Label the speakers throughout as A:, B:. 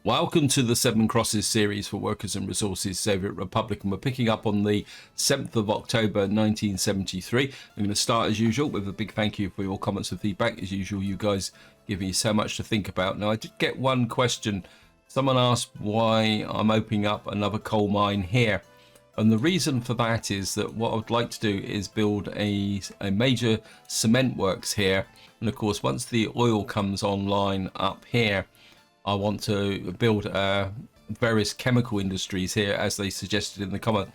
A: Welcome to the Seven Crosses series for Workers and Resources Soviet Republic, and we're picking up on the 7th of October 1973. I'm going to start as usual with a big thank you for your comments and feedback. As usual, you guys give me so much to think about. Now, I did get one question. Someone asked why I'm opening up another coal mine here. And the reason for that is that what I would like to do is build a major cement works here. And of course, once the oil comes online up here, I want to build various chemical industries here, as they suggested in the comment.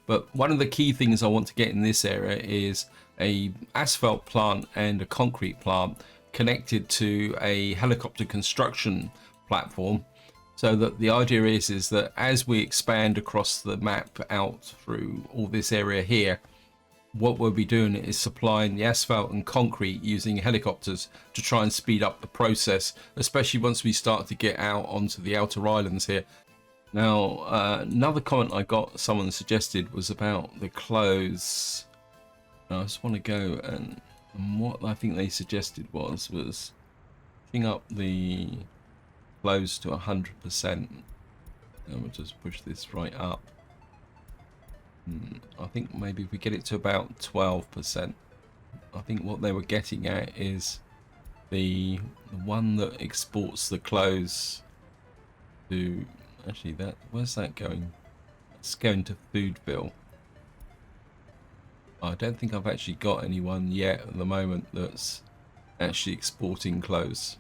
A: But one of the key things I want to get in this area is a asphalt plant and a concrete plant connected to a helicopter construction platform. So that the idea is that as we expand across the map out through all this area here, what we'll be doing is supplying the asphalt and concrete using helicopters to try and speed up the process, especially once we start to get out onto the outer islands here. Now, another comment I got, someone suggested, was about the clothes. Now, I just want to go and what I think they suggested was putting up the close to 100%, and we'll just push this right up. I think maybe if we get it to about 12%, I think what they were getting at is the one that exports the clothes to, actually, that, where's that going? It's going to Foodville. I don't think I've actually got anyone yet at the moment that's actually exporting clothes.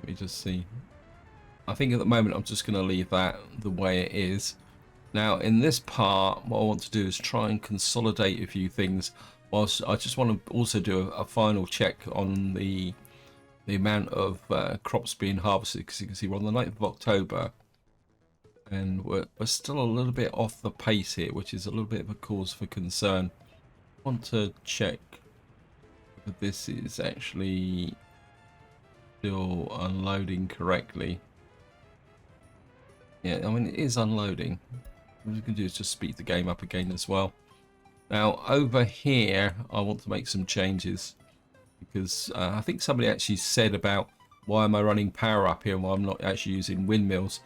A: Let me just see. I think at the moment I'm just going to leave that the way it is. Now, in this part, what I want to do is try and consolidate a few things, whilst I just want to also do a final check on the amount of crops being harvested, because you can see we're on the 9th of October, and we're still a little bit off the pace here, which is a little bit of a cause for concern. I want to check if this is actually still unloading correctly. Yeah, I mean, it is unloading. What we can do is just speed the game up again as well. Now, over here, I want to make some changes, because I think somebody actually said about why am I running power up here and why I'm not actually using windmills.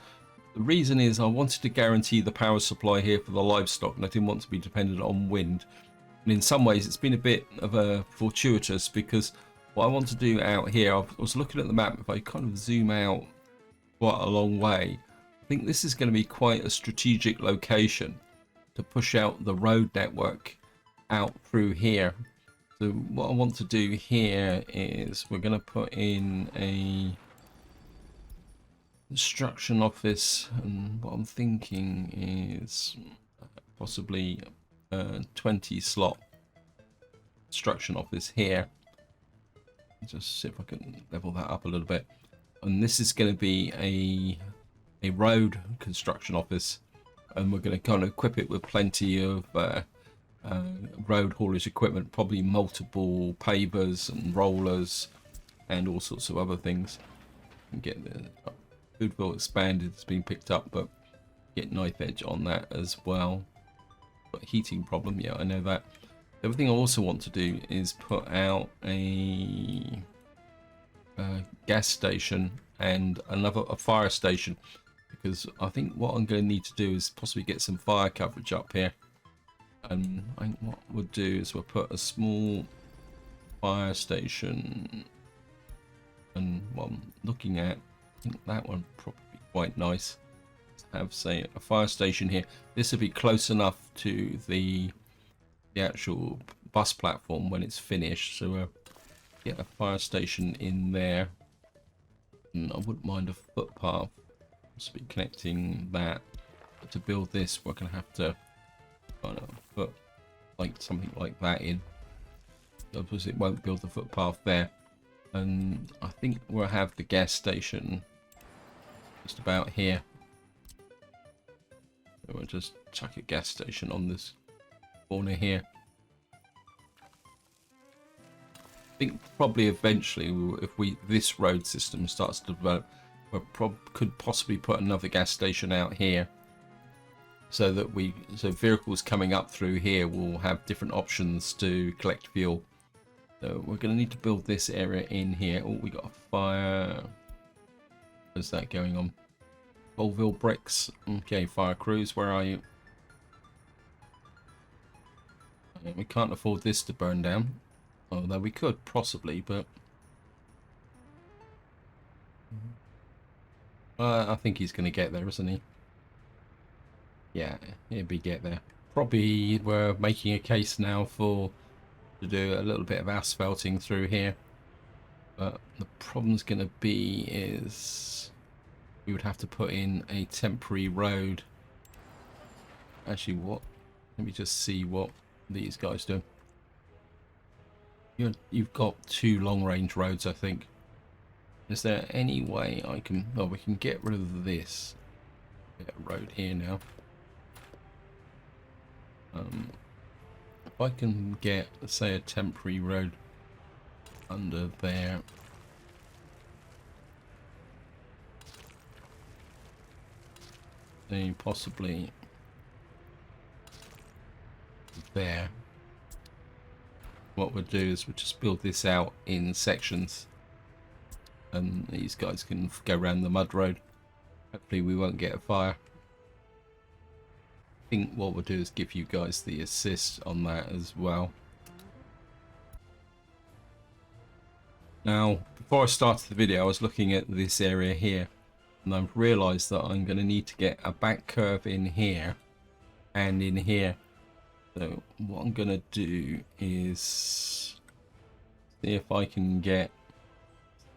A: The reason is I wanted to guarantee the power supply here for the livestock, and I didn't want to be dependent on wind. And in some ways, it's been a bit of a fortuitous, because what I want to do out here, I was looking at the map, if I kind of zoom out quite a long way, I think this is going to be quite a strategic location to push out the road network out through here. So what I want to do here is we're going to put in a construction office, and what I'm thinking is possibly a 20 slot construction office here. Just see if I can level that up a little bit. And this is going to be a road construction office, and we're going to kind of equip it with plenty of road haulage equipment, probably multiple pavers and rollers and all sorts of other things. And get the Foodville expanded, it's been picked up, but get knife edge on that as well. Got a heating problem, yeah, I know that. The other thing I also want to do is put out a gas station and a fire station, because I think what I'm going to need to do is possibly get some fire coverage up here. And I think what we'll do is we'll put a small fire station, and what I'm looking at, I think that one probably be quite nice to have, say, a fire station here. This will be close enough to the actual bus platform when it's finished, so we'll get a fire station in there. And I wouldn't mind a footpath, be connecting that. But to build this, we're going to have to kind of put like something like that in, otherwise it won't build the footpath there. And I think we'll have the gas station just about here. So we'll just chuck a gas station on this corner here. I think probably eventually, if this road system starts to develop, we could possibly put another gas station out here, so that vehicles coming up through here will have different options to collect fuel. So we're going to need to build this area in here. Oh, we got a fire. Where's that going on? Bolville bricks. Okay, fire crews, where are you? We can't afford this to burn down. Although we could, possibly, but... I think he's going to get there, isn't he? Yeah, he'll be get there. Probably we're making a case now to do a little bit of asphalting through here. But the problem's going to be is we would have to put in a temporary road. Actually, what? Let me just see what these guys do. You've got 2 long-range roads, I think. Is there any way I can... Oh, we can get rid of this road here now. If I can get, say, a temporary road under there. Then possibly there. What we'll do is we'll just build this out in sections. And these guys can go around the mud road. Hopefully we won't get a fire. I think what we'll do is give you guys the assist on that as well. Now, before I started the video, I was looking at this area here, and I've realised that I'm going to need to get a back curve in here and in here. So what I'm going to do is see if I can get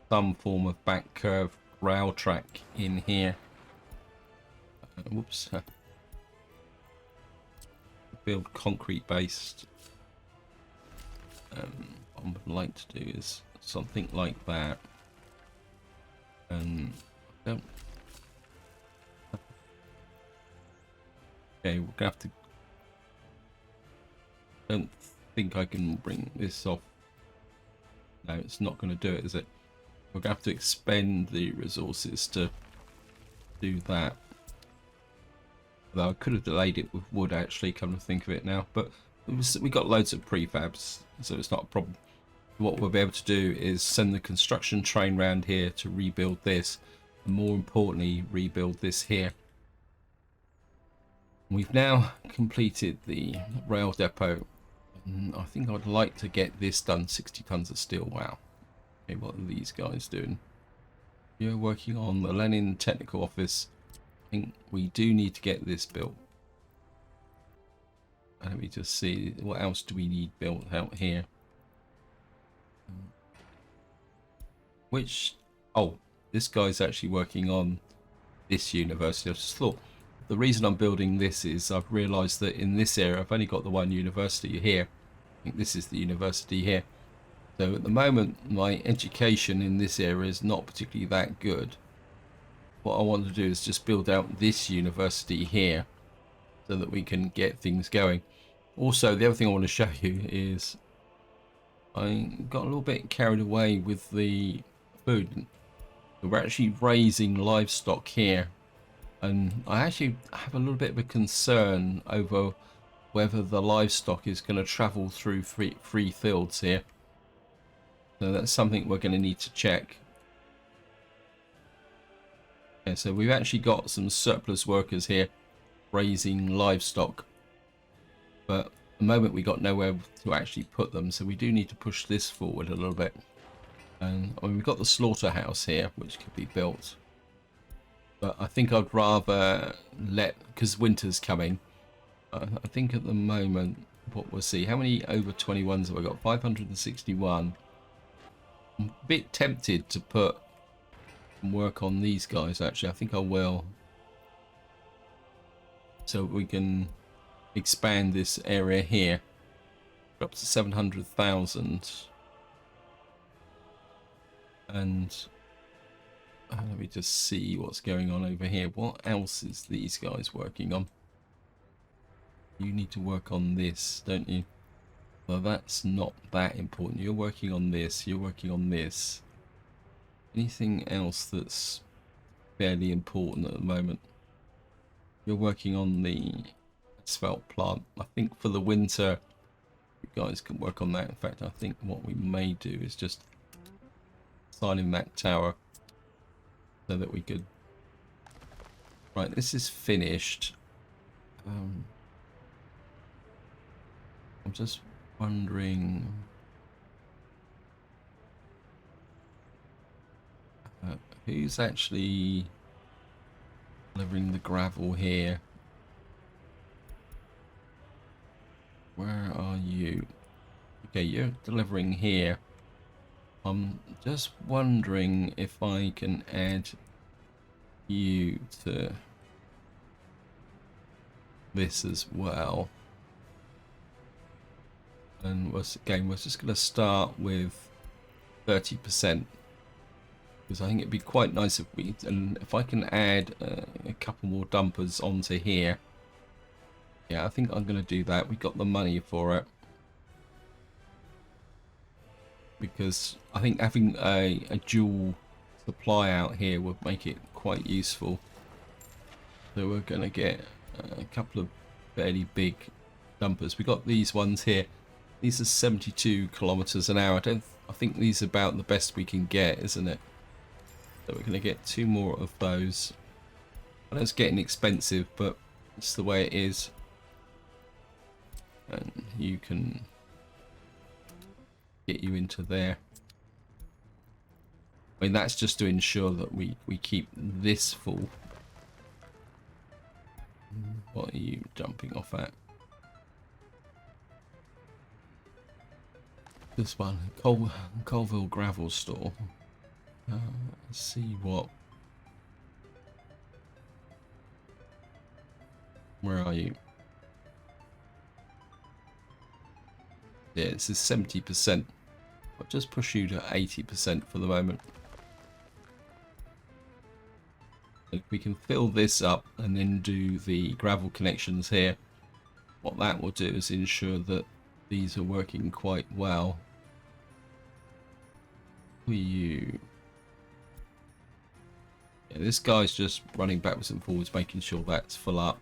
A: some form of back curve rail track in here. Whoops. Build concrete based. What I would like to do is something like that. And don't. Okay, we're gonna have to. Don't think I can bring this off. No, it's not going to do it, is it? We're going to have to expend the resources to do that. Although I could have delayed it with wood, actually, come to think of it now. But we got loads of prefabs, so it's not a problem. What we'll be able to do is send the construction train round here to rebuild this. And more importantly, rebuild this here. We've now completed the rail depot. And I think I'd like to get this done. 60 tons of steel. Wow. Okay, what are these guys doing? You're working on the Lenin Technical Office. I think we do need to get this built. Let me just see, what else do we need built out here? Oh, this guy's actually working on this university. I just thought, the reason I'm building this is I've realised that in this area I've only got the one university here. I think this is the university here. So at the moment my education in this area is not particularly that good. What I want to do is just build out this university here so that we can get things going. Also, the other thing I want to show you is I got a little bit carried away with the food. We're actually raising livestock here, and I actually have a little bit of a concern over whether the livestock is going to travel through free fields here. So that's something we're going to need to check. Okay, so we've actually got some surplus workers here raising livestock, but at the moment we got nowhere to actually put them, so we do need to push this forward a little bit. And I mean, we've got the slaughterhouse here which could be built, but I think I'd rather because winter's coming. I think at the moment what we'll see, how many over 21s have I got? 561. I'm a bit tempted to put work on these guys, actually. I think I will, so we can expand this area here up to 700,000. And let me just see what's going on over here. What else is these guys working on? You need to work on this, don't you? Well, that's not that important. You're working on this, you're working on this. Anything else that's fairly important at the moment? You're working on the asphalt plant. I think for the winter you guys can work on that. In fact, I think what we may do is just sign in that tower so that we could Right, this is finished. I'm just wondering who's actually delivering the gravel here. Where are you? Okay, you're delivering here. I'm just wondering if I can add you to this as well. And we're just going to start with 30%, because I think it'd be quite nice if I can add a couple more dumpers onto here. Yeah, I think I'm going to do that. We got the money for it, because I think having a dual supply out here would make it quite useful. So we're going to get a couple of fairly big dumpers. We got these ones here. These are 72 kilometers an hour. I think these are about the best we can get, isn't it? So we're going to get 2 more of those. I know it's getting expensive, but it's the way it is. And you can get you into there. I mean, that's just to ensure that we keep this full. What are you jumping off at? This one, Colville Gravel Store. Let's see what. Where are you? Yeah, this is 70%. I'll just push you to 80% for the moment. If we can fill this up and then do the gravel connections here, what that will do is ensure that these are working quite well. Who are you? Yeah, this guy's just running backwards and forwards, making sure that's full up.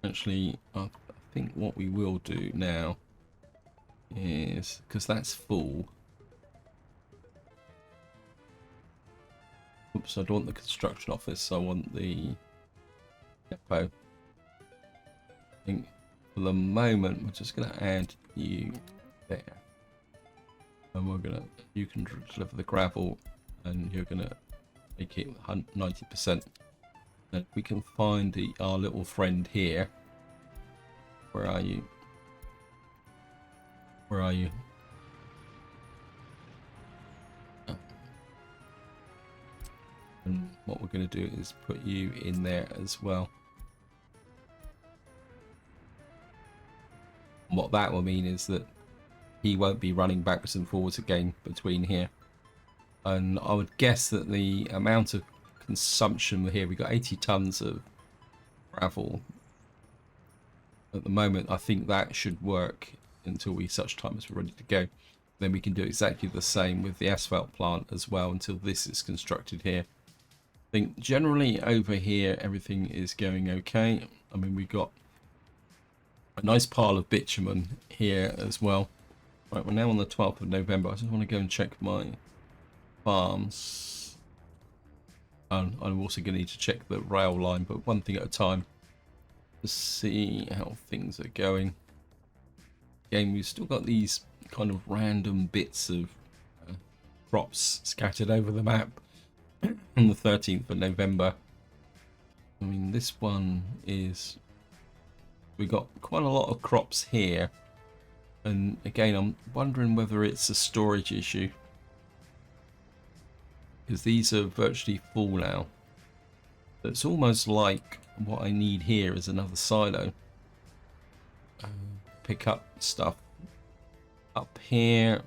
A: Actually, I think what we will do now is, because that's full. Oops, I don't want the construction office, I want the depot. I think for the moment we're just going to add you there. And we're going to, you can deliver the gravel and you're going to make it 90%. And we can find our little friend here. Where are you? Where are you? Oh. And what we're going to do is put you in there as well. And what that will mean is that he won't be running backwards and forwards again between here. And I would guess that the amount of consumption here, we got 80 tons of gravel at the moment. I think that should work until such time as we're ready to go. Then we can do exactly the same with the asphalt plant as well until this is constructed here. I think generally over here everything is going okay. I mean, we got a nice pile of bitumen here as well. Right, we're now on the 12th of November. I just want to go and check my farms. I'm also going to need to check the rail line, but one thing at a time to see how things are going. Again, we've still got these kind of random bits of crops scattered over the map on the 13th of November. I mean, this one is, we got quite a lot of crops here, and again, I'm wondering whether it's a storage issue, because these are virtually full now. It's almost like what I need here is another silo. Pick up stuff up here.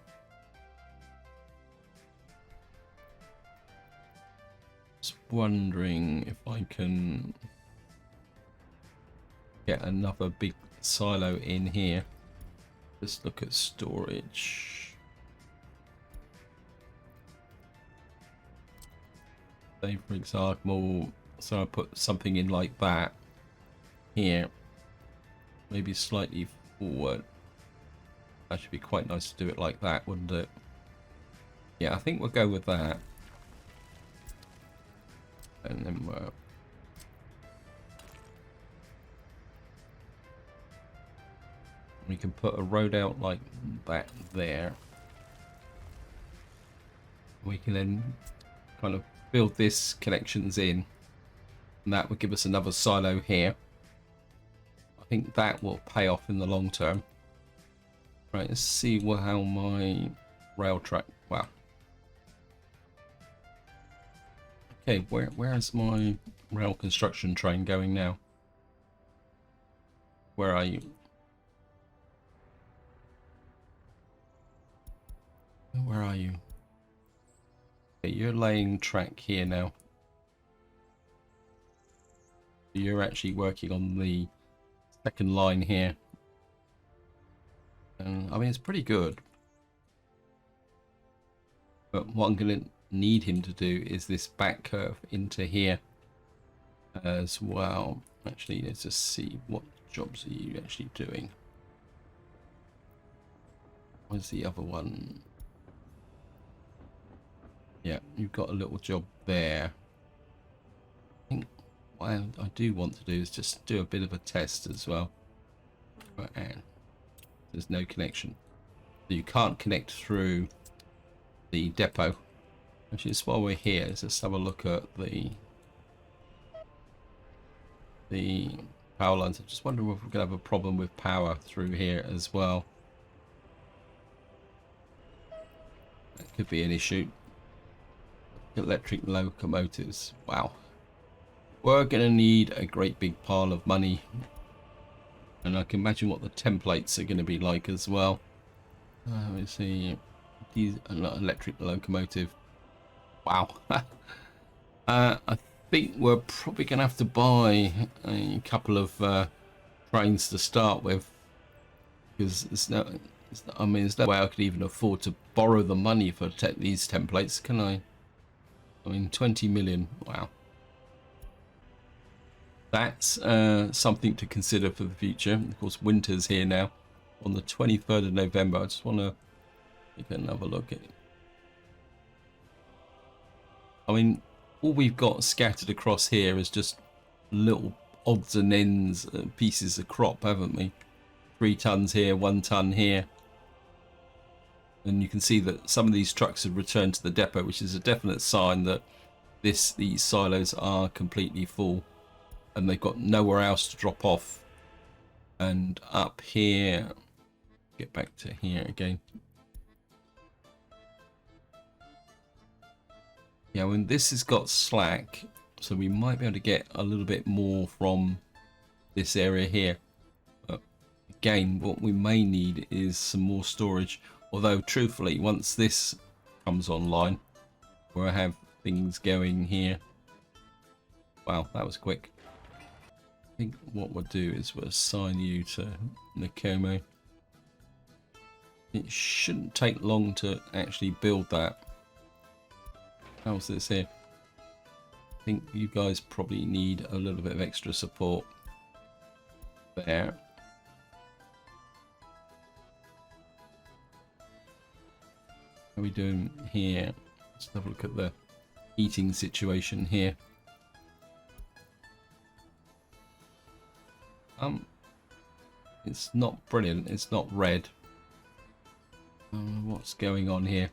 A: Just wondering if I can get another big silo in here. Let's look at storage. Say for example, so I put something in like that here, maybe slightly forward. That should be quite nice to do it like that, wouldn't it? Yeah, I think we'll go with that. And then we can put a road out like that there. We can then kind of build this connections in, and that would give us another silo here. I think that will pay off in the long term. Right, let's see how my rail track. Wow. Okay, where is my rail construction train going now? Where are you? Where are you? Okay, you're laying track here now. You're actually working on the second line here. I mean, it's pretty good. But what I'm going to need him to do is this back curve into here as well. Actually, let's just see what jobs are you actually doing. Where's the other one? Yeah, you've got a little job there. I think what I do want to do is just do a bit of a test as well. And there's no connection. So you can't connect through the depot. Actually, just while we're here, let's just have a look at the power lines. I'm just wondering if we're going to have a problem with power through here as well. That could be an issue. Electric locomotives. Wow. We're going to need a great big pile of money. And I can imagine what the templates are going to be like as well. Let's see. These electric locomotive. Wow. I think we're probably going to have to buy a couple of trains to start with. Because there's no way I could even afford to borrow the money for these templates, can I? I mean, 20 million. Wow. That's something to consider for the future. Of course, winter's here now. On the 23rd of November, I just want to take another look at it. I mean, all we've got scattered across here is just little odds and ends pieces of crop, haven't we? 3 tons here, 1 ton here. And you can see that some of these trucks have returned to the depot, which is a definite sign that these silos are completely full and they've got nowhere else to drop off. And up here, get back to here again. Yeah, when this has got slack, so we might be able to get a little bit more from this area here. But again, what we may need is some more storage. Although, truthfully, once this comes online, where I have things going here. Wow, that was quick. I think what we'll do is we'll assign you to Nokomo. It shouldn't take long to actually build that. How's this here? I think you guys probably need a little bit of extra support there. How are we doing here? Let's have a look at the heating situation here. It's not brilliant. It's not red. What's going on here?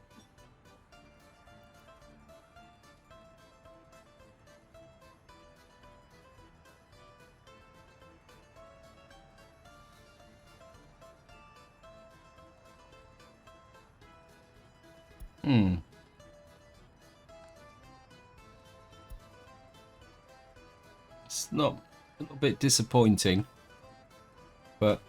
A: It's not a little bit disappointing, but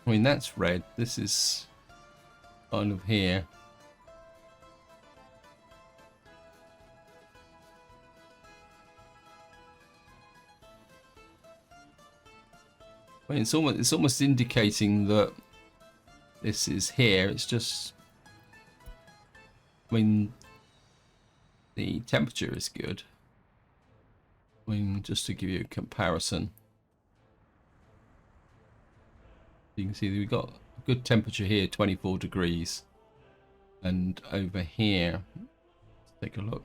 A: I mean that's red. This is kind of here. I mean, it's almost indicating that this is here. It's just, I mean, the temperature is good. I mean, just to give you a comparison, You can see that we've got a good temperature here, 24 degrees. And over here, let's take a look.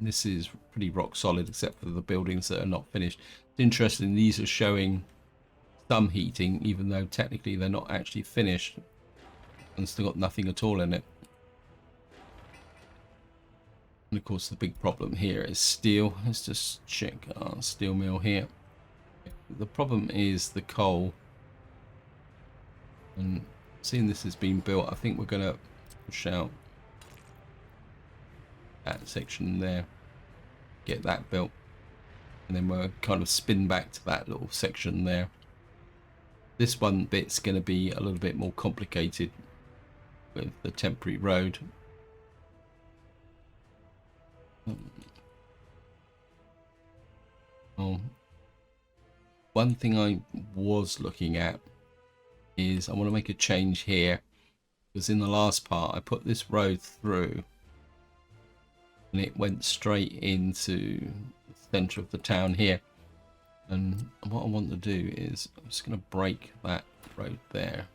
A: This is pretty rock solid, except for the buildings that are not finished. It's interesting, these are showing some heating, even though technically they're not actually finished and still got nothing at all in it. And of course the big problem here is steel. Let's just check our steel mill here. The problem is the coal. And seeing this has been built, I think we're going to push out that section there, get that built, and then we'll kind of spin back to that little section there. This one bit's going to be a little bit more complicated with the temporary road. Oh, one thing I was looking at is I want to make a change here, because in the last part I put this road through and it went straight into the center of the town here, and what I want to do is I'm just going to break that road there.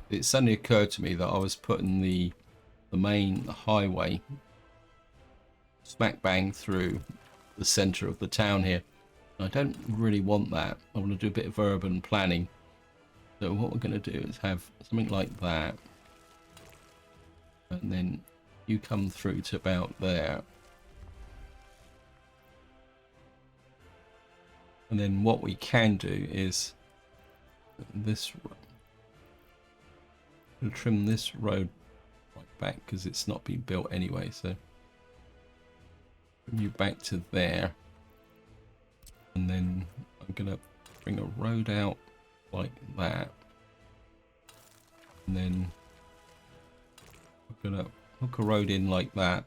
A: It suddenly occurred to me that I was putting the main highway smack bang through the center of the town here. I don't really want that. I want to do a bit of urban planning. So what we're going to do is have something like that. And then you come through to about there. And then what we can do is this. We'll trim this road right back because it's not been built anyway. So bring you back to there. And then I'm going to bring a road out like that. And then we're going to hook a road in like that.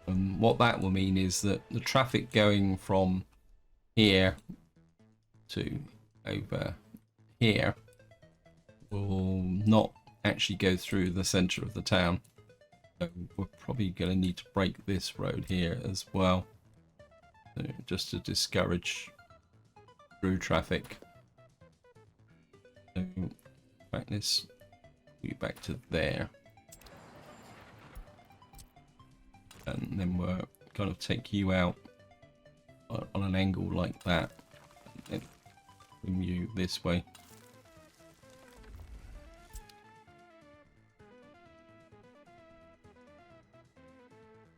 A: And what that will mean is that the traffic going from here to over here will not actually go through the center of the town. So we're probably going to need to break this road here as well. So just to discourage through traffic. So back this, we back to there, and then we'll kind of take you out on an angle like that, and then bring you this way.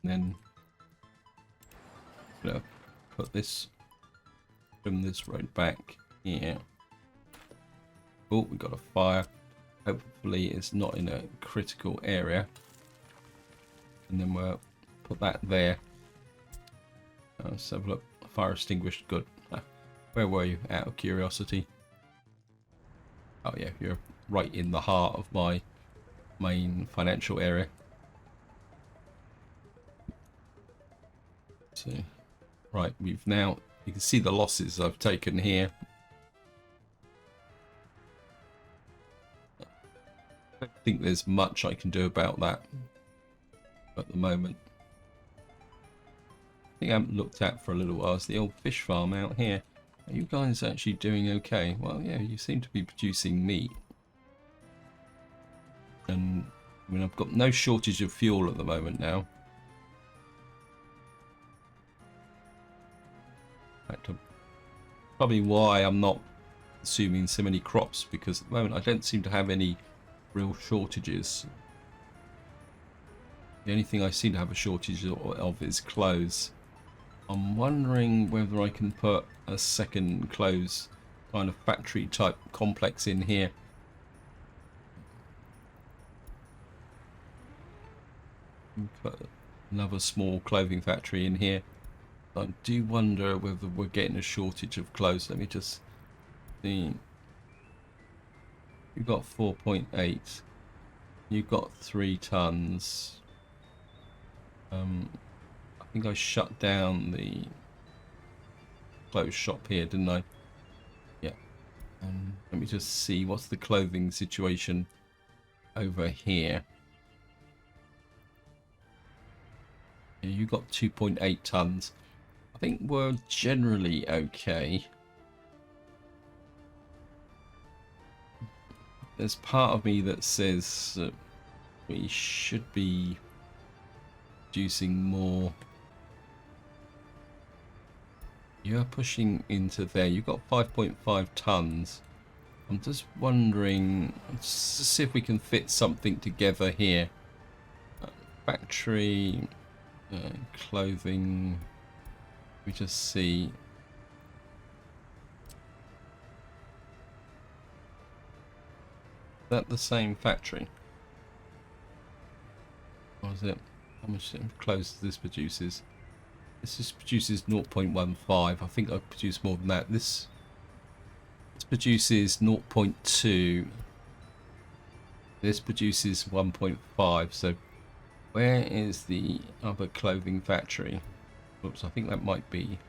A: And then I'm gonna put this, trim this road back here. Oh, we got a fire. Hopefully it's not in a critical area. And then we'll put that there. Let's have a look. Fire extinguished. Good. Where were you, out of curiosity? Oh yeah, you're right in the heart of my main financial area. So, right, we've now, you can see the losses I've taken here. I don't think there's much I can do about that at the moment. I think I haven't looked at for a little while is the old fish farm out here. Are you guys actually doing okay? Well, yeah, you seem to be producing meat. And, I mean, I've got no shortage of fuel at the moment now. Probably why I'm not consuming so many crops, because at the moment I don't seem to have any real shortages. The only thing I seem to have a shortage of is clothes. I'm wondering whether I can put a second clothes kind of factory type complex in here. Put another small clothing factory in here. I do wonder whether we're getting a shortage of clothes. Let me just see. You've got 4.8. You've got 3 tons. I think I shut down the clothes shop here, didn't I? Yeah. Let me just see what's the clothing situation over here. Yeah, you got 2.8 tons. I think we're generally okay. There's part of me that says that we should be producing more. You're pushing into there. You've got 5.5 tons. I'm just wondering, let's see if we can fit something together here. Factory, clothing. We just see. Is that the same factory? Or is it? How much clothes this produces? This just produces 0.15. I think I produce more than that. This produces 0.2. This produces 1.5. So where is the other clothing factory? Oops, I think that might be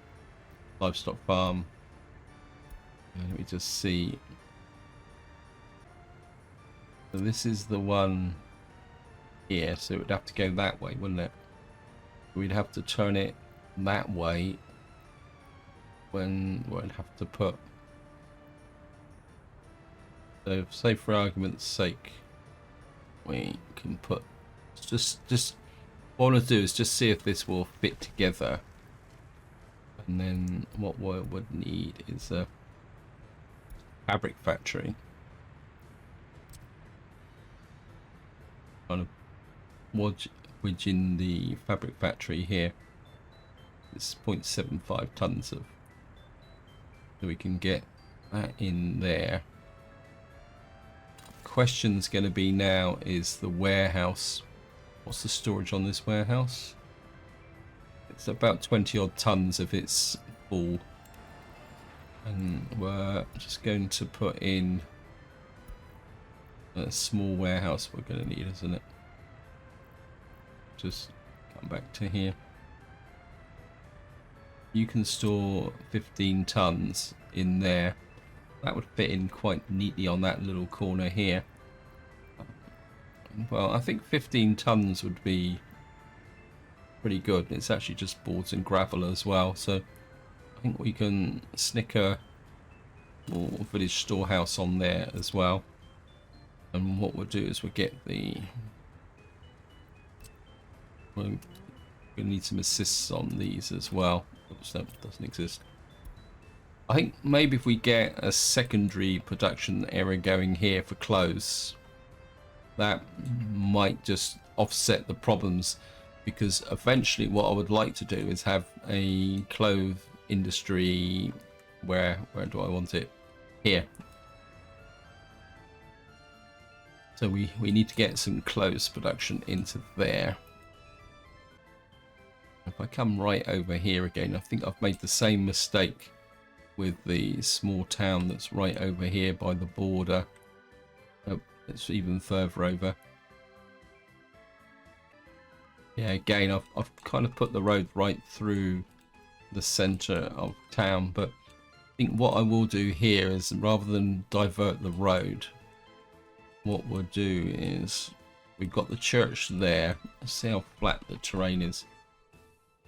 A: livestock farm. Let me just see. So this is the one here, so it would have to go that way, wouldn't it? We'd have to turn it that way when we'd have to put, so say for argument's sake we can put just what I want to do is just see if this will fit together, and then what we would need is a fabric factory. Kind of which in the fabric factory here. It's 0.75 tons of, so we can get that in there. Question's going to be now is the warehouse. What's the storage on this warehouse? It's about 20 odd tons if it's full, and we're just going to put in a small warehouse we're going to need, isn't it? Just come back to here. You can store 15 tons in there. That would fit in quite neatly on that little corner here. Well, I think 15 tons would be pretty good. It's actually just boards and gravel as well, so I think we can snick a little village storehouse on there as well. And what we'll do is we'll get the... We'll need some assists on these as well. Oops, that doesn't exist. I think maybe if we get a secondary production area going here for clothes, that might just offset the problems, because eventually what I would like to do is have a clothes industry. Where do I want it? Here. So we need to get some clothes production into there. If I come right over here again, I think I've made the same mistake with the small town that's right over here by the border. Oh, it's even further over. Yeah, again, I've kind of put the road right through the center of town, but I think what I will do here is, rather than divert the road, what we'll do is, we've got the church there. Let's see how flat the terrain is.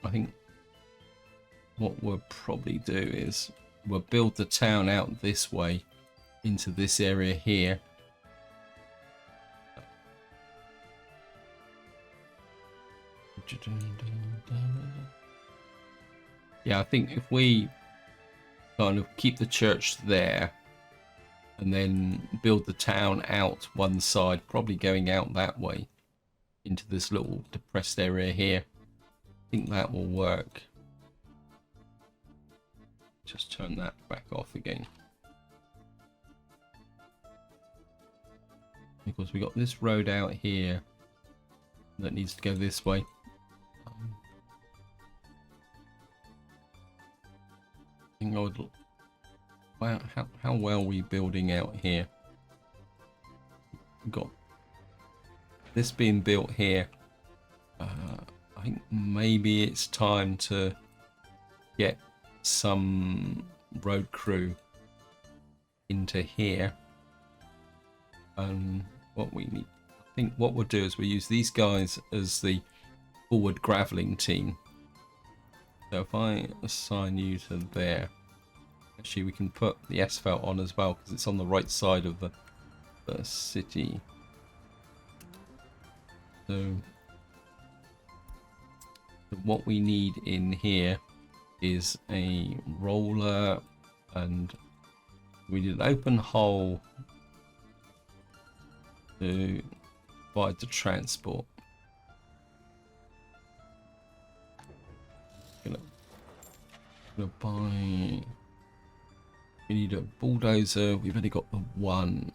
A: I think what we'll probably do is we'll build the town out this way into this area here. Yeah, I think if we kind of keep the church there and then build the town out one side, probably going out that way into this little depressed area here, I think that will work. Just turn that back off again, because we got this road out here that needs to go this way. I think I would. Wow, how well are we building out here? We've got this being built here. I think maybe it's time to get some road crew into here. What we need, I think what we'll do is we'll use these guys as the forward graveling team. So if I assign you to there, actually we can put the asphalt on as well because it's on the right side of the city. So what we need in here is a roller, and we need an open hole to provide the transport. Gonna buy. We need a bulldozer. We've only got the one.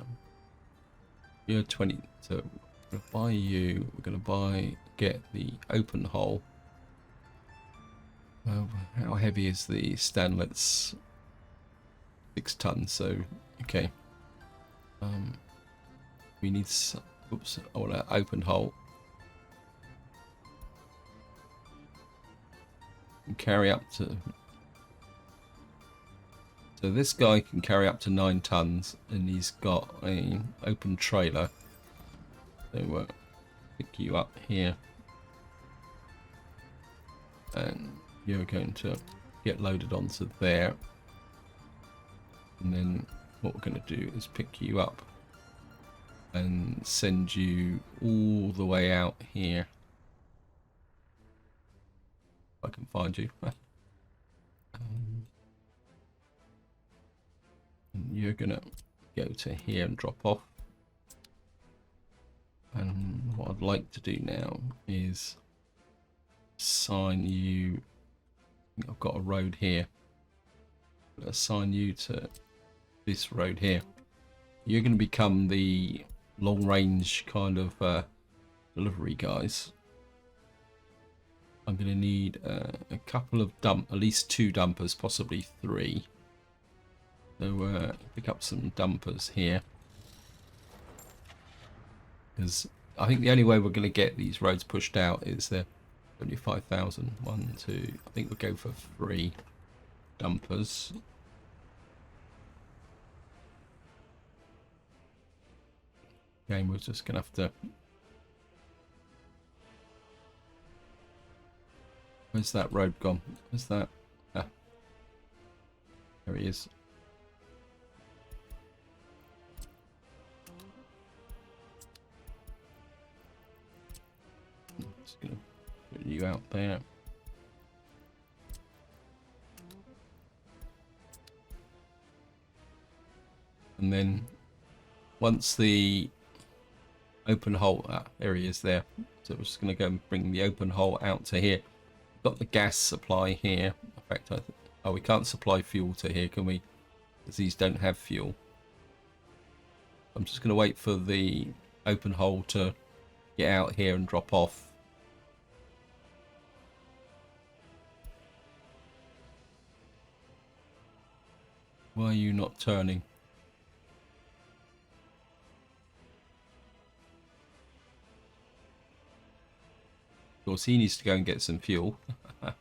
A: You're 20. So we're gonna buy you. We're gonna get the open hole. How heavy is the Stanlet's? 6 tons. So okay. We need. Oops. I want an open hole. And carry up to. So this guy can carry up to 9 tons, and he's got an open trailer. So we'll pick you up here, and you're going to get loaded onto there. And then what we're going to do is pick you up and send you all the way out here. If I can find you. And you're gonna go to here and drop off. And what I'd like to do now is assign you. I've got a road here. I'll assign you to this road here. You're going to become the long range kind of delivery guys. I'm going to need a couple of at least 2 dumpers, possibly 3. So pick up some dumpers here, because I think the only way we're going to get these roads pushed out is the 75,000. 1, 2. I think we'll go for 3 dumpers. Again, we're just going to have to. Where's that road gone? Where's that? Ah, there he is. Just gonna put you out there. And then once the open hole, there he is there. So we're just going to go and bring the open hole out to here. We've got the gas supply here. In fact, we can't supply fuel to here, can we? Because these don't have fuel. I'm just going to wait for the open hole to get out here and drop off. Why are you not turning? Of course, he needs to go and get some fuel. We'll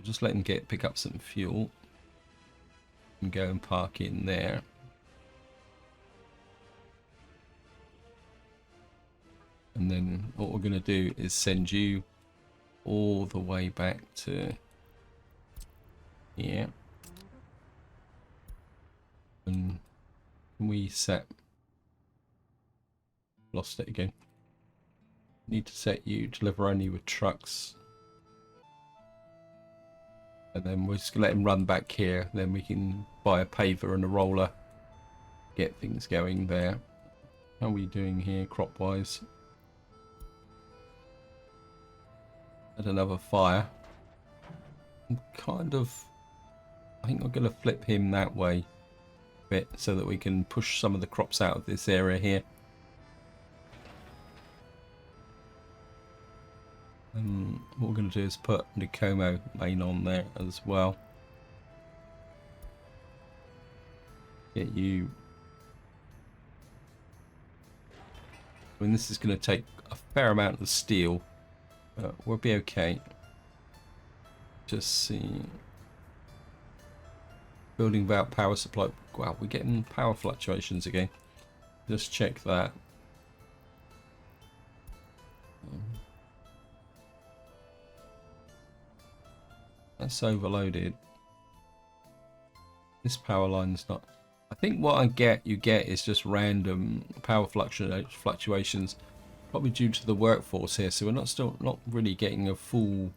A: just let him pick up some fuel and go and park in there. And then what we're going to do is send you all the way back to here. And we set. Lost it again. Need to set you deliver only with trucks. And then we're just going to let him run back here. Then we can buy a paver and a roller. Get things going there. How are we doing here crop wise? Had another fire. I'm kind of. I think I'm going to flip him that way a bit so that we can push some of the crops out of this area here. What we're going to do is put the Como main on there as well. Get you. I mean, this is going to take a fair amount of steel, but we'll be okay. Just see. Building without power supply. Wow, we're getting power fluctuations again. Just check that. That's overloaded. This power line's not. I think what you get is just random power fluctuations, probably due to the workforce here. So we're not really getting a full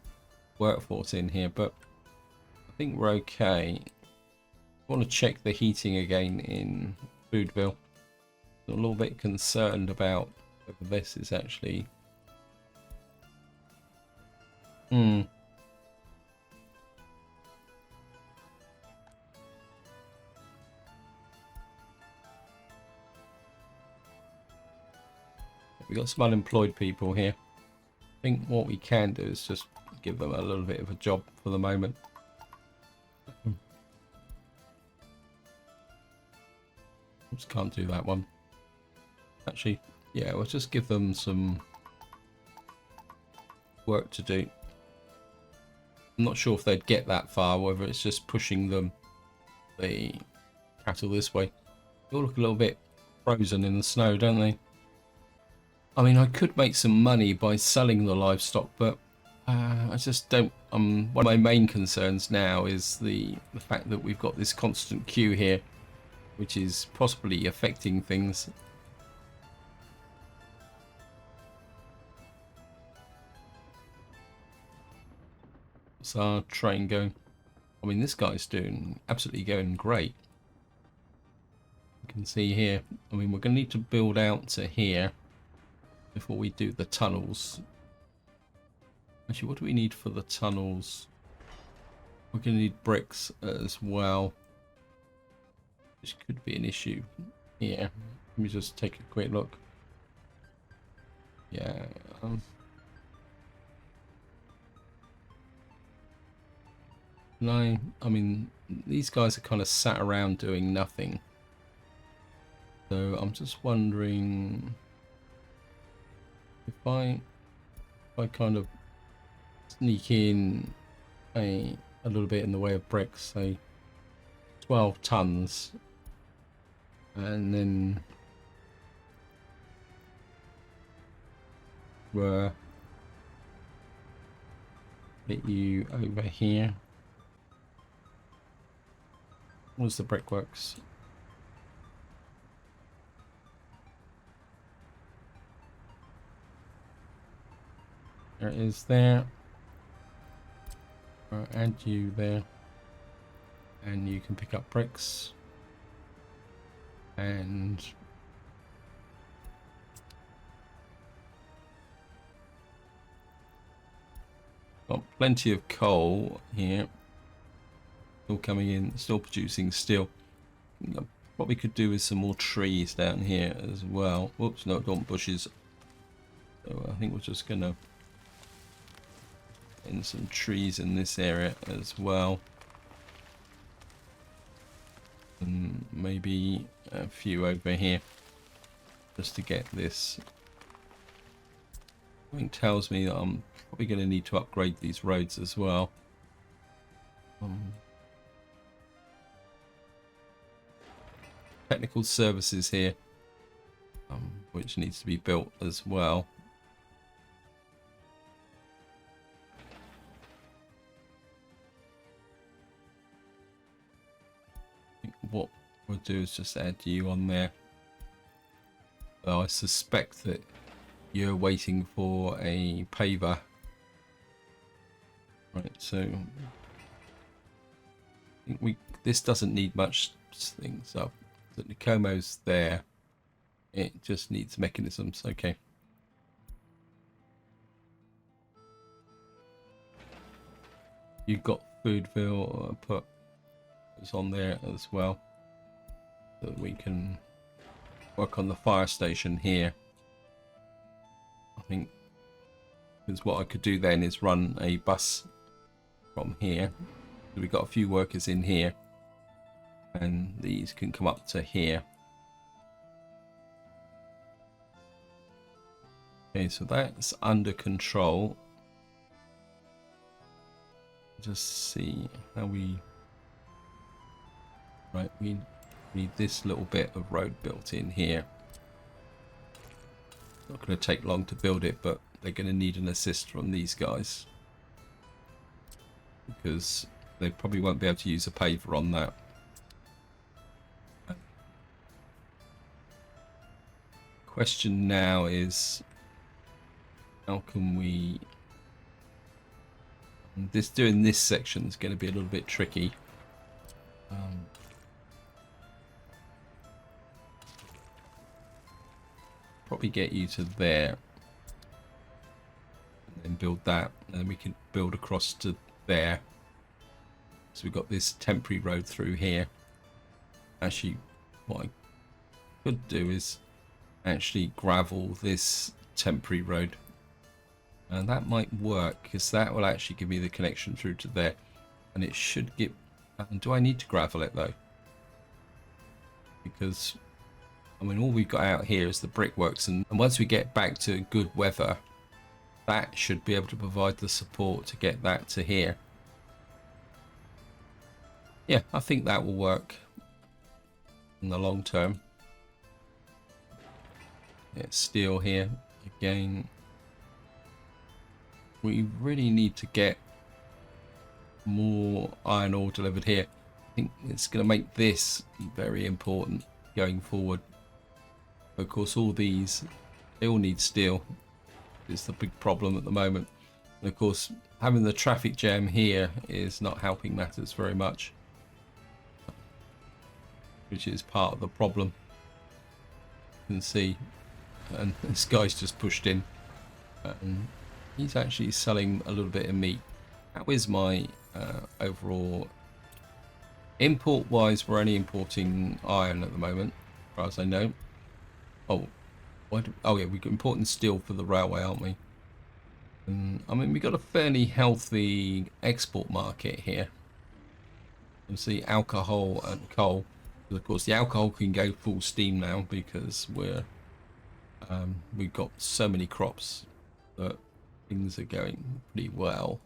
A: workforce in here, but I think we're okay. I want to check the heating again in Foodville. I'm a little bit concerned about whether this is actually. We've got some unemployed people here. I think what we can do is just give them a little bit of a job for the moment. Just can't do that one. Actually, yeah, we'll just give them some work to do. I'm not sure if they'd get that far, whether it's just pushing them, the cattle this way. They all look a little bit frozen in the snow, don't they? I mean, I could make some money by selling the livestock, but I just don't. One of my main concerns now is the fact that we've got this constant queue here, which is possibly affecting things. What's our train going? I mean, this guy's absolutely going great. You can see here. I mean, we're going to need to build out to here before we do the tunnels. Actually, what do we need for the tunnels? We're going to need bricks as well, which could be an issue here. Let me just take a quick look. Yeah. No, I mean, these guys are kind of sat around doing nothing. So I'm just wondering if I kind of sneak in a little bit in the way of bricks, say 12 tons, and then we'll get you over here. Where's the brickworks? There it is there. I'll add you there. And you can pick up bricks. And got plenty of coal here. Still coming in, still producing steel. What we could do is some more trees down here as well. Whoops, no, don't bushes. So I think we're just gonna put in some trees in this area as well. And maybe a few over here, just to get this. Something tells me that I'm probably going to need to upgrade these roads as well. Technical services here, which needs to be built as well. I think what we'll do is just add you on there. Well, I suspect that you're waiting for a paver. Right, so I think this doesn't need much things up. The Nicomo's there. It just needs mechanisms. Okay. You've got Foodville. Put this on there as well, so that we can work on the fire station here. I think because what I could do then is run a bus from here. So we've got a few workers in here, and these can come up to here. Okay, so that's under control. Just see how we. Right, we need this little bit of road built in here. It's not going to take long to build it, but they're going to need an assist from these guys. because they probably won't be able to use a paver on that. Question now is, how can we... doing this section is going to be a little bit tricky. Probably get you to there and then build that, and then we can build across to there. So we've got this temporary road through here. Actually, what I could do is actually gravel this temporary road, and that might work because that will actually give me the connection through to there, and it should get... do I need to gravel it though? Because I mean, all we've got out here is the brickworks, and once we get back to good weather, that should be able to provide the support to get that to here. Yeah, I think that will work in the long term. Yeah, steel here again. We really need to get more iron ore delivered here. I think it's going to make this very important going forward. Of course, all these, they all need steel. It's the big problem at the moment. And of course, having the traffic jam here is not helping matters very much, which is part of the problem. You can see, and this guy's just pushed in, and he's actually selling a little bit of meat. How is my overall import wise? We're only importing iron at the moment, as far as I know. Oh, what? Oh yeah, we're importing steel for the railway, aren't we? And I mean, we got a fairly healthy export market here. You can see alcohol and coal. But of course, the alcohol can go full steam now because we've got so many crops that things are going pretty well.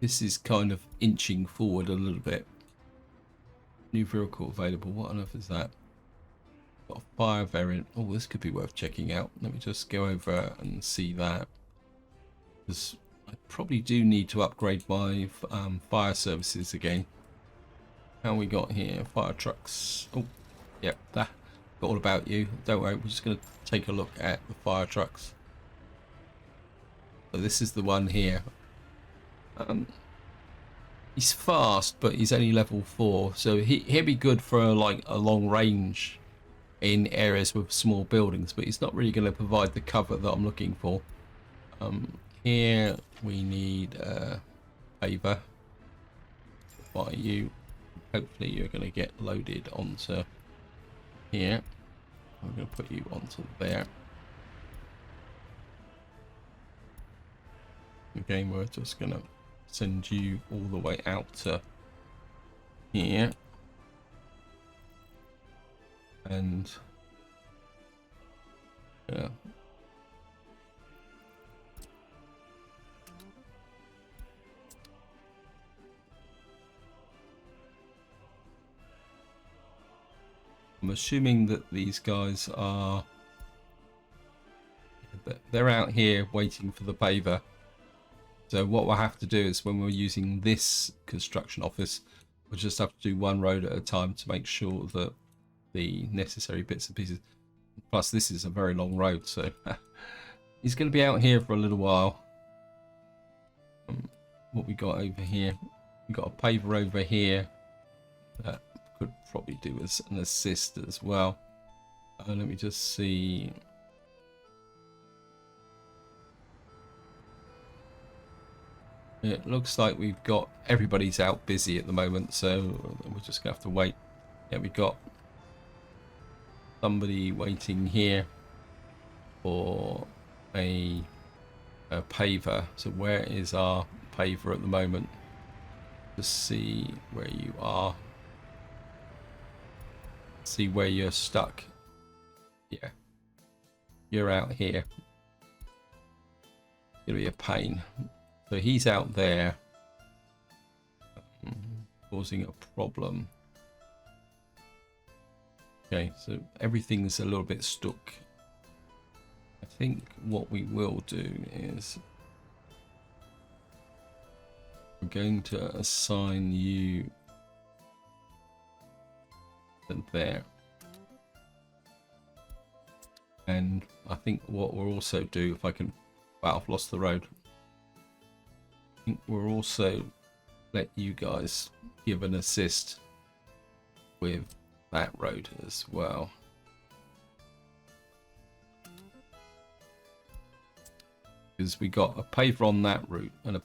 A: This is kind of inching forward a little bit. New vehicle available. What on earth is that? Got a fire variant. Oh, this could be worth checking out. Let me just go over and see that. Because I probably do need to upgrade my fire services again. How we got here? Fire trucks. Oh, yep, that got all about you. Don't worry, we're just going to take a look at the fire trucks. So this is the one here. He's fast, but he's only level 4, so he'll be good for like a long range in areas with small buildings, but he's not really going to provide the cover that I'm looking for. Here we need a paver. By you, hopefully you're going to get loaded onto here. I'm going to put you onto there. Again, we're just going to send you all the way out to here, and yeah, I'm assuming that these guys are, they're out here waiting for the paver. So what we'll have to do is, when we're using this construction office, we'll just have to do one road at a time to make sure that the necessary bits and pieces. Plus, this is a very long road, so he's going to be out here for a little while. What we got over here? We got a paver over here that could probably do as an assist as well. Let me just see. It looks like we've got everybody's out busy at the moment, so we're just gonna have to wait. Yeah, we've got somebody waiting here for a paver. So where is our paver at the moment? Just see where you are. See where you're stuck. Yeah, you're out here. It's gonna be a pain. So he's out there, causing a problem. Okay, so everything's a little bit stuck I think what we will do is we're going to assign you to there. And I think what we'll also do, if I can, wow, I've lost the road. I think we'll also let you guys give an assist with that road as well. Because we got a paver on that route and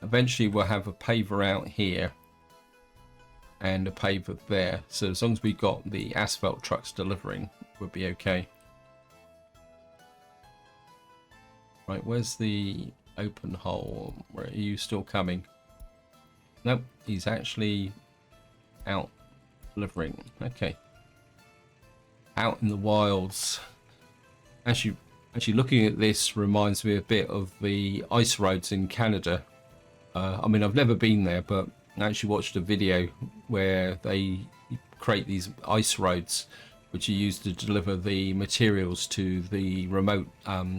A: eventually we'll have a paver out here and a paver there. So as long as we got the asphalt trucks delivering, we'll be okay. Right, where's the open hole? Where are you still coming? Nope, he's actually out delivering. Okay. Out in the wilds. Actually looking at this reminds me a bit of the ice roads in Canada. I mean, I've never been there, but I actually watched a video where they create these ice roads which are used to deliver the materials to the remote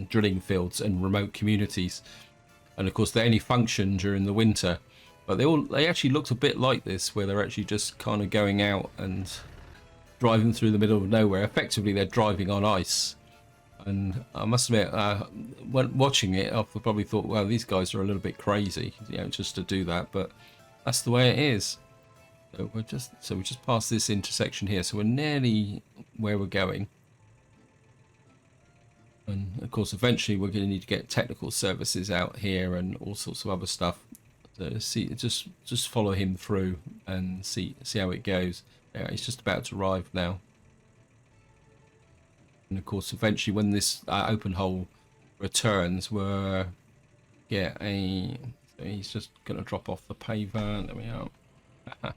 A: drilling fields and remote communities. And of course they only function during the winter, but they actually looked a bit like this, where they're actually just kind of going out and driving through the middle of nowhere. Effectively they're driving on ice. And I must admit, when watching it, I probably thought, well, these guys are a little bit crazy, you know, just to do that. But that's the way it is. So we just passed this intersection here, so we're nearly where we're going. And of course, eventually we're going to need to get technical services out here and all sorts of other stuff. So just follow him through and see how it goes. Yeah, he's just about to arrive now. And of course, eventually, when this open hole returns, we're so he's just going to drop off the paver. There we are.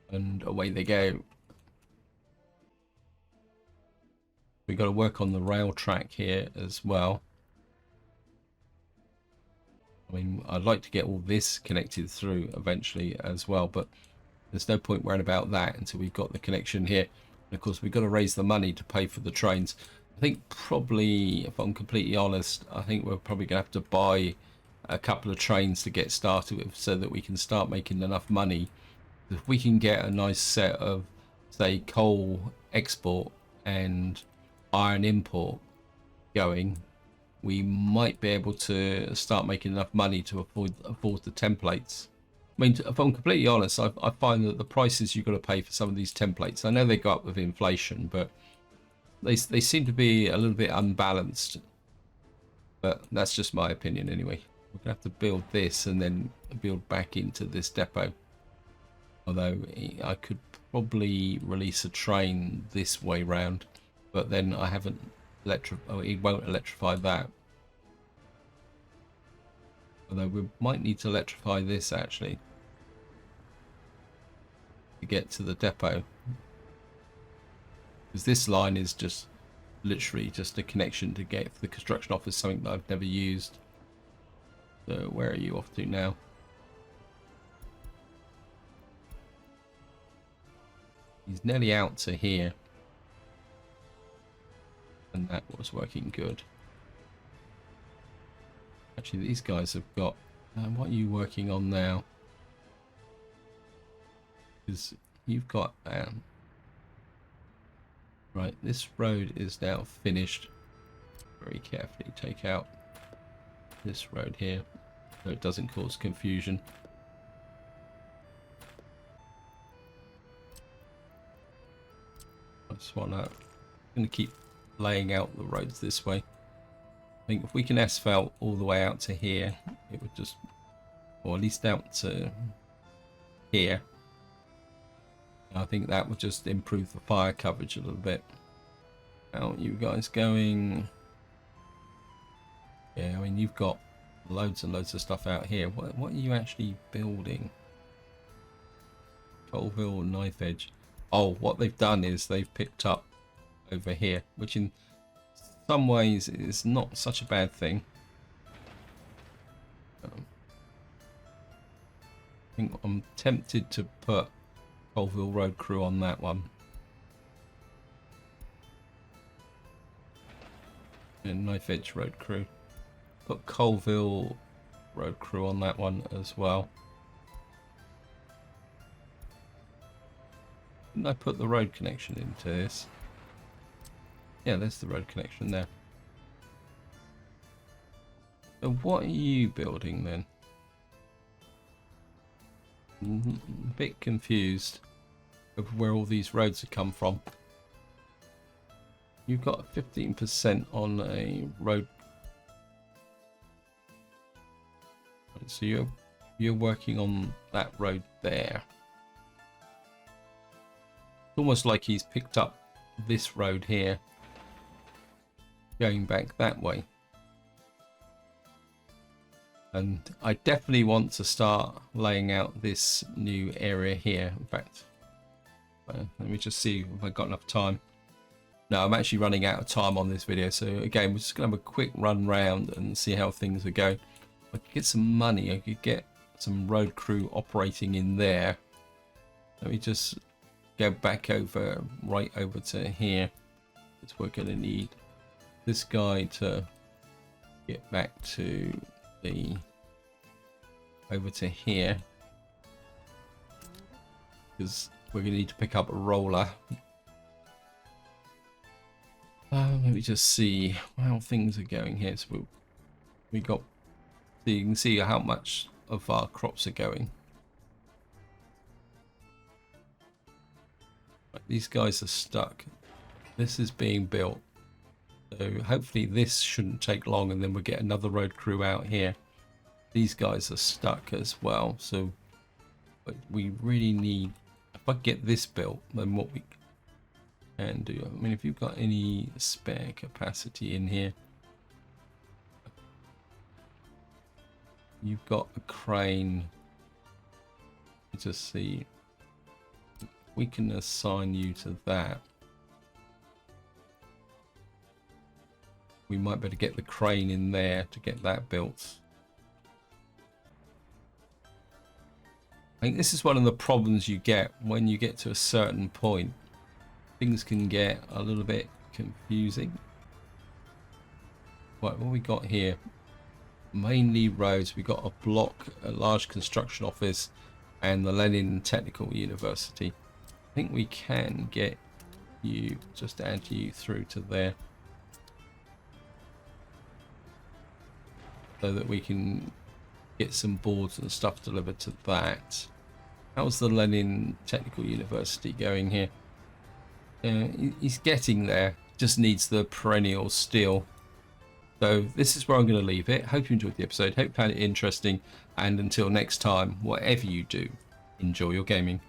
A: And away they go. We've got to work on the rail track here as well. I mean, I'd like to get all this connected through eventually as well, but there's no point worrying about that until we've got the connection here. And of course, we've got to raise the money to pay for the trains. I think probably, if I'm completely honest, I think we're probably going to have to buy a couple of trains to get started with, so that we can start making enough money. If we can get a nice set of, say, coal export and iron import going, we might be able to start making enough money to afford the templates. I mean, if I'm completely honest, I find that the prices you've got to pay for some of these templates, I know they go up with inflation, but they seem to be a little bit unbalanced. But that's just my opinion anyway. We're going to have to build this and then build back into this depot. Although I could probably release a train this way round, but then I haven't it won't electrify that. Although we might need to electrify this actually to get to the depot, because this line is just literally just a connection to get the construction office, something that I've never used. So where are you off to now? He's nearly out to here, and that was working good. Actually, these guys have got what are you working on now? Because you've got right, this road is now finished. Very carefully take out this road here so it doesn't cause confusion. That's one up. I'm going to keep laying out the roads this way. I think if we can asphalt all the way out to here, it would just, or at least out to here, I think that would just improve the fire coverage a little bit. How are you guys going? Yeah, I mean, you've got loads and loads of stuff out here. What are you actually building? Colville, Knife Edge. Oh, what they've done is they've picked up over here, which in some ways is not such a bad thing. I think I'm tempted to put Colville Road Crew on that one. And Knife Edge Road Crew. Put Colville Road Crew on that one as well. Didn't I put the road connection into this? Yeah, there's the road connection there. So what are you building then? A bit confused of where all these roads have come from. You've got 15% on a road. So you're working on that road there. It's almost like he's picked up this road here, going back that way. And I definitely want to start laying out this new area here. In fact, let me just see if I've got enough time. No, I'm actually running out of time on this video. So again, we're just going to have a quick run round and see how things are going. If I could get some money, I could get some road crew operating in there. Let me just go back over, right over to here. Because we're going to need this guy to get back to the over to here, because we're going to need to pick up a roller. Let me just see how things are going here. So we got, so you can see how much of our crops are going. These guys are stuck. This is being built, so hopefully this shouldn't take long, and then we'll get another road crew out here. These guys are stuck as well, so but we really need, if I get this built, then what we can do, I mean, if you've got any spare capacity in here, you've got a crane. Let's just see, we can assign you to that. We might be able to get the crane in there to get that built. I think this is one of the problems you get when you get to a certain point. Things can get a little bit confusing. What we got here? Mainly roads. We got a block, a large construction office, and the Lenin Technical University. I think we can get you, just add you through to there, so that we can get some boards and stuff delivered to that. How's the Lenin Technical University going here? He's getting there, just needs the perennial steel. So this is where I'm going to leave it. Hope you enjoyed the episode, hope you found it interesting, and until next time, whatever you do, enjoy your gaming.